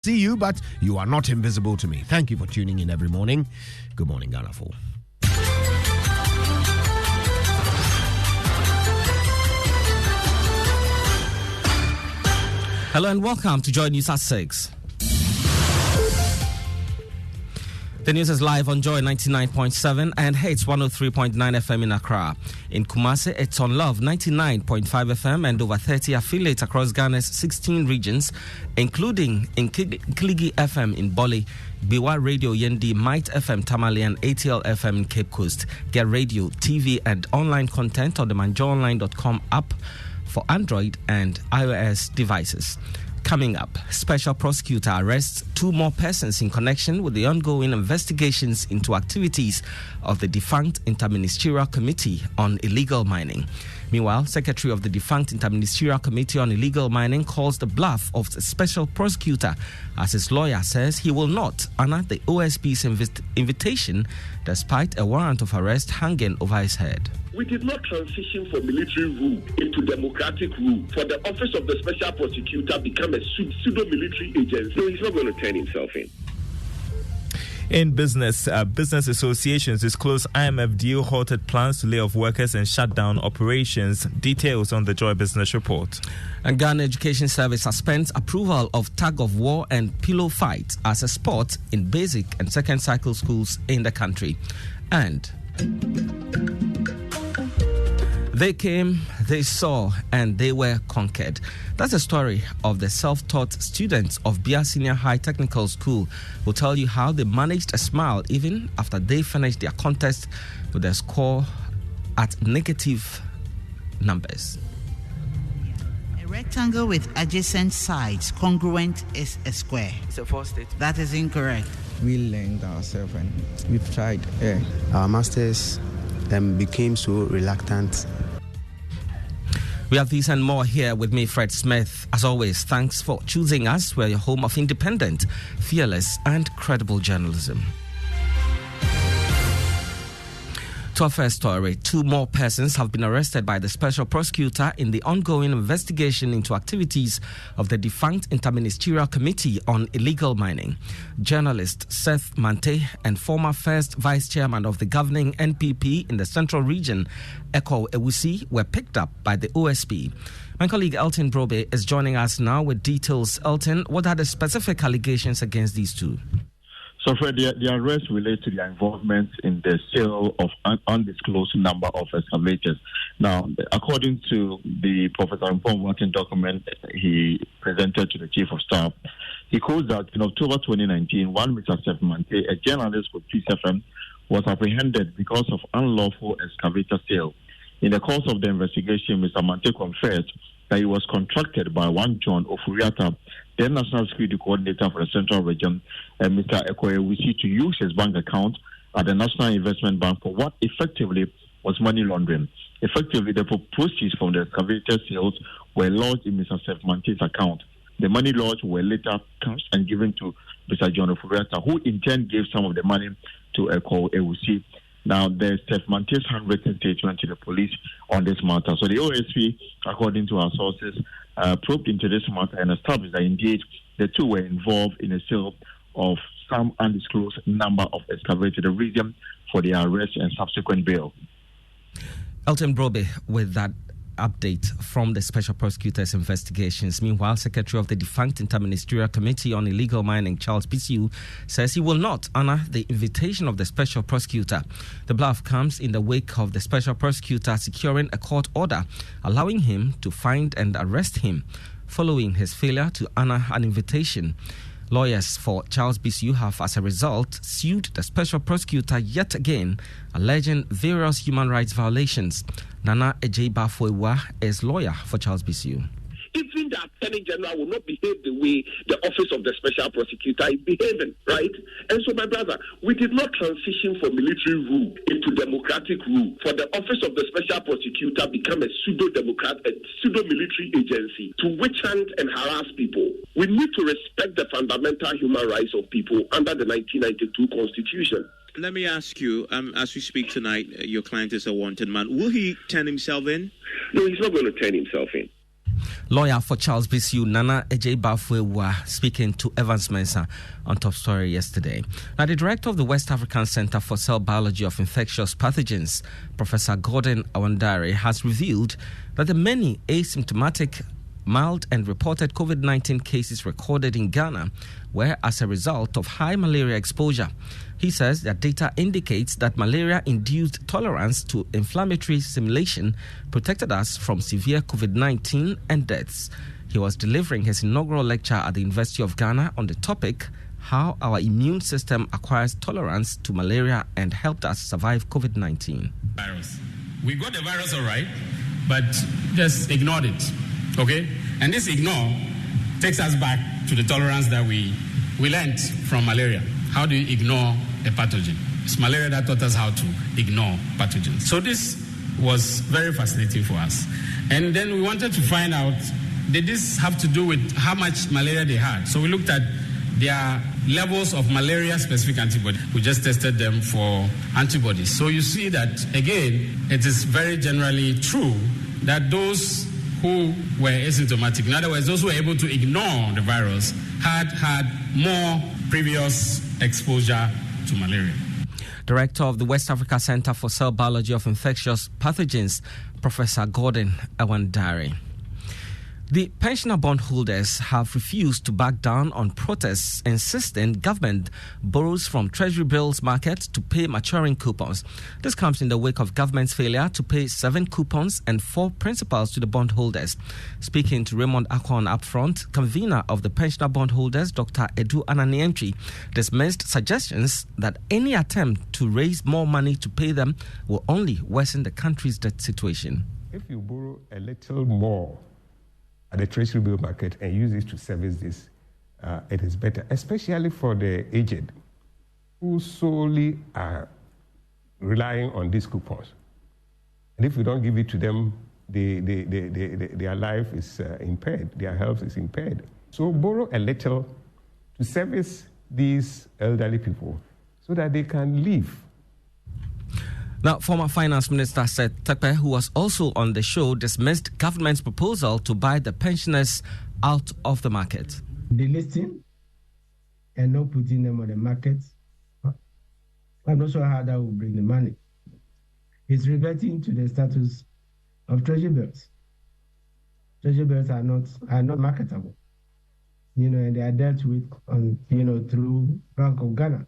See you, but you are not invisible to me. Thank you for tuning in every morning. Good morning, Ghana. Hello and welcome to Joy News at 6. The news is live on Joy 99.7 and Hits 103.9 FM in Accra. In Kumasi, it's on Love 99.5 FM and over 30 affiliates across Ghana's 16 regions, including in Kiligi FM in Boli, Biwa Radio Yendi, Might FM Tamale and ATL FM in Cape Coast. Get radio, TV and online content on the manjoonline.com app for Android and iOS devices. Coming up, special prosecutor arrests 2 more persons in connection with the ongoing investigations into activities of the defunct Interministerial Committee on Illegal Mining. Meanwhile, Secretary of the defunct Interministerial Committee on Illegal Mining calls the bluff of the special prosecutor as his lawyer says he will not honor the OSP's invitation despite a warrant of arrest hanging over his head. We did not transition from military rule into democratic rule for the office of the special prosecutor become a pseudo-military agency. So he's not going to turn himself in. In business, business associations disclose IMF deal halted plans to lay off workers and shut down operations. Details on the Joy Business Report. And Ghana Education Service suspends approval of tug of war and pillow fight as a sport in basic and second cycle schools in the country. And they came, they saw, and they were conquered. That's the story of the self-taught students of Bia Senior High Technical School, who tell you how they managed a smile even after they finished their contest with a score at negative numbers. A rectangle with adjacent sides congruent is a square. It's a false statement. That is incorrect. We learned ourselves and we've tried. Our masters became so reluctant. We have these and more here with me, Fred Smith. As always, thanks for choosing us. We're your home of independent, fearless, and credible journalism. To our first story, 2 more persons have been arrested by the special prosecutor in the ongoing investigation into activities of the defunct Interministerial Committee on Illegal Mining. Journalist Seth Mante and former first vice chairman of the governing NPP in the Central Region, Eko Ewusi, were picked up by the OSP. My colleague Elton Brobe is joining us now with details. Elton, what are the specific allegations against these 2? So, Fred, the arrest relates to their involvement in the sale of an undisclosed number of excavators. Now, according to the Professor Informed Working document he presented to the Chief of Staff, he quotes that in October 2019, one Mr. Seth Mante, a journalist with Peace FM, was apprehended because of unlawful excavator sale. In the course of the investigation, Mr. Mante confessed that he was contracted by one John Ofuriata, then National Security Coordinator for the Central Region, and Mr. Eko Ewusi, to use his bank account at the National Investment Bank for what effectively was money laundering. Effectively, the proceeds from the excavator sales were lodged in Mr. Seth Mante's account. The money lodged were later cashed and given to Mr. John Ofuriata, who in turn gave some of the money to Eko Ewusi. Now, there's Seth Mante's handwritten statement to the police on this matter. So the OSP, according to our sources, probed into this matter and established that indeed the 2 were involved in the sale of some undisclosed number of excavators, the reason for the arrest and subsequent bail. Elton Brobe with that update from the Special Prosecutor's investigations. Meanwhile, Secretary of the defunct Interministerial Committee on Illegal Mining, Charles Bisiu, says he will not honor the invitation of the Special Prosecutor. The bluff comes in the wake of the Special Prosecutor securing a court order allowing him to find and arrest him following his failure to honor an invitation. Lawyers for Charles Bisiu have, as a result, sued the Special Prosecutor yet again, alleging various human rights violations. Nana Ejeiba-Foewa is lawyer for Charles Bisiu. Even the Attorney General will not behave the way the Office of the Special Prosecutor is behaving, right? And so, my brother, we did not transition from military rule into democratic rule for the Office of the Special Prosecutor become a pseudo-military agency to witch hunt and harass people. We need to respect the fundamental human rights of people under the 1992 Constitution. Let me ask you, as we speak tonight, your client is a wanted man. Will he turn himself in? No, he's not going to turn himself in. Lawyer for Charles Bisu, Nana Ejay Bafwe, were speaking to Evans Mensah on Top Story yesterday. Now, the director of the West African Center for Cell Biology of Infectious Pathogens, Professor Gordon Awandare, has revealed that the many asymptomatic, mild and reported COVID-19 cases recorded in Ghana were as a result of high malaria exposure. He says that data indicates that malaria-induced tolerance to inflammatory stimulation protected us from severe COVID-19 and deaths. He was delivering his inaugural lecture at the University of Ghana on the topic, How Our Immune System Acquires Tolerance to Malaria and Helped Us Survive COVID-19. Virus. We got the virus all right, but just ignored it, okay? And this ignore takes us back to the tolerance that we learned from malaria. How do you ignore a pathogen? It's malaria that taught us how to ignore pathogens. So this was very fascinating for us. And then we wanted to find out, did this have to do with how much malaria they had? So we looked at their levels of malaria-specific antibodies. We just tested them for antibodies. So you see that, again, it is very generally true that those who were asymptomatic, in other words, those who were able to ignore the virus, had more previous exposure to malaria. Director of the West Africa Center for Cell Biology of Infectious Pathogens, Professor Gordon Awandare. The pensioner bondholders have refused to back down on protests insisting government borrows from Treasury bills market to pay maturing coupons. This comes in the wake of government's failure to pay 7 coupons and 4 principals to the bondholders. Speaking to Raymond Akon upfront, convener of the pensioner bondholders, Dr. Edu Ananientri, dismissed suggestions that any attempt to raise more money to pay them will only worsen the country's debt situation. If you borrow a little more at the Treasury bill market and use it to service this, it is better, especially for the aged who solely are relying on these coupons. And if you don't give it to them, their life is impaired, their health is impaired. So borrow a little to service these elderly people so that they can live. Now, former Finance Minister Seth Terkper, who was also on the show, dismissed government's proposal to buy the pensioners out of the market. Delisting and not putting them on the market, I'm not sure how that will bring the money. It's reverting to the status of Treasury bills. Treasury bills are not marketable, and they are dealt with through Bank of Ghana.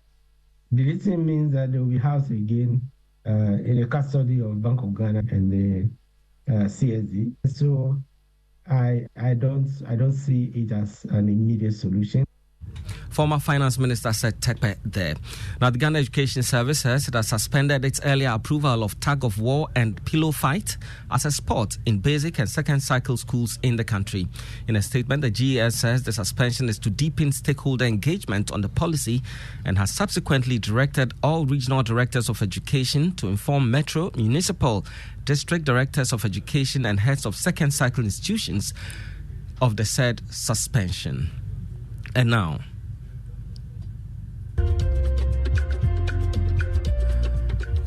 Delisting means that they will be housed again in the custody of Bank of Ghana and the CSD. So I don't see it as an immediate solution. Former Finance Minister said Terkper there. Now, the Ghana Education Service says it has suspended its earlier approval of tug of war and pillow fight as a sport in basic and second cycle schools in the country. In a statement, the GES says the suspension is to deepen stakeholder engagement on the policy and has subsequently directed all regional directors of education to inform metro, municipal, district directors of education and heads of second cycle institutions of the said suspension. And now,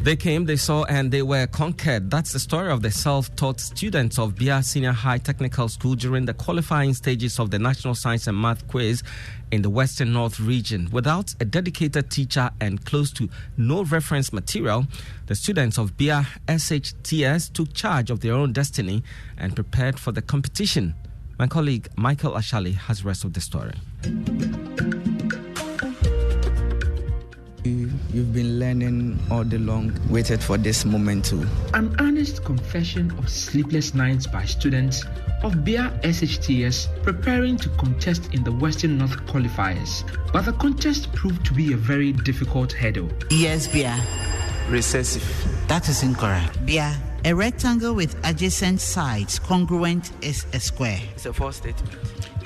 they came, they saw, and they were conquered. That's the story of the self-taught students of Bia Senior High Technical School during the qualifying stages of the National Science and Math Quiz in the Western North region. Without a dedicated teacher and close to no reference material, the students of Bia SHTS took charge of their own destiny and prepared for the competition. My colleague Michael Ashali has the rest of the story. You've been learning all day long, waited for this moment too. An honest confession of sleepless nights by students of Bia SHTS preparing to contest in the Western North qualifiers. But the contest proved to be a very difficult hurdle. Yes, Bia. Recessive. That is incorrect. Bia, a rectangle with adjacent sides congruent is a square. It's a false statement.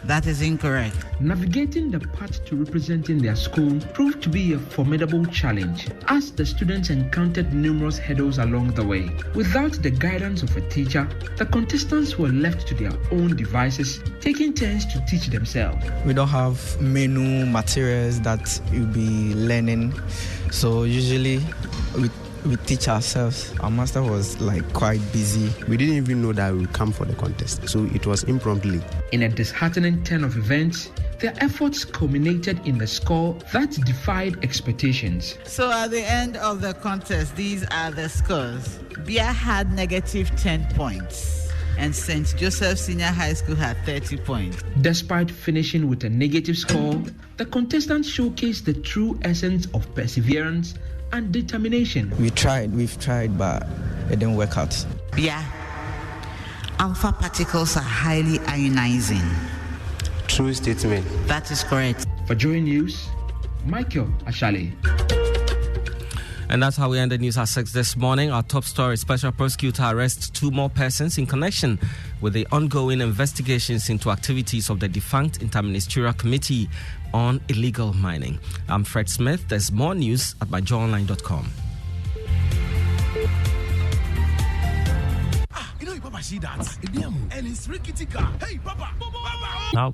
That is incorrect. Navigating the path to representing their school proved to be a formidable challenge as the students encountered numerous hurdles along the way. Without the guidance of a teacher, the contestants were left to their own devices, taking turns to teach themselves. We don't have menu materials that you'll be learning, so usually we We teach ourselves. Our master was like quite busy. We didn't even know that we would come for the contest, so it was impromptu. In a disheartening turn of events, their efforts culminated in a score that defied expectations. So at the end of the contest, these are the scores. Bia had negative 10 points, and St. Joseph Senior High School had 30 points. Despite finishing with a negative score, the contestants showcased the true essence of perseverance and determination. We've tried, but it didn't work out. Bia, alpha particles are highly ionizing. True statement. That is correct. For Joy News, Michael Ashale. And that's how we end the news at 6 this morning. Our top story: Special Prosecutor arrests 2 more persons in connection with the ongoing investigations into activities of the defunct Interministerial Committee on Illegal Mining. I'm Fred Smith. There's more news at myjoyonline.com. You know, Papa, see that? And it's Ricky Tika. Hey, Papa. Now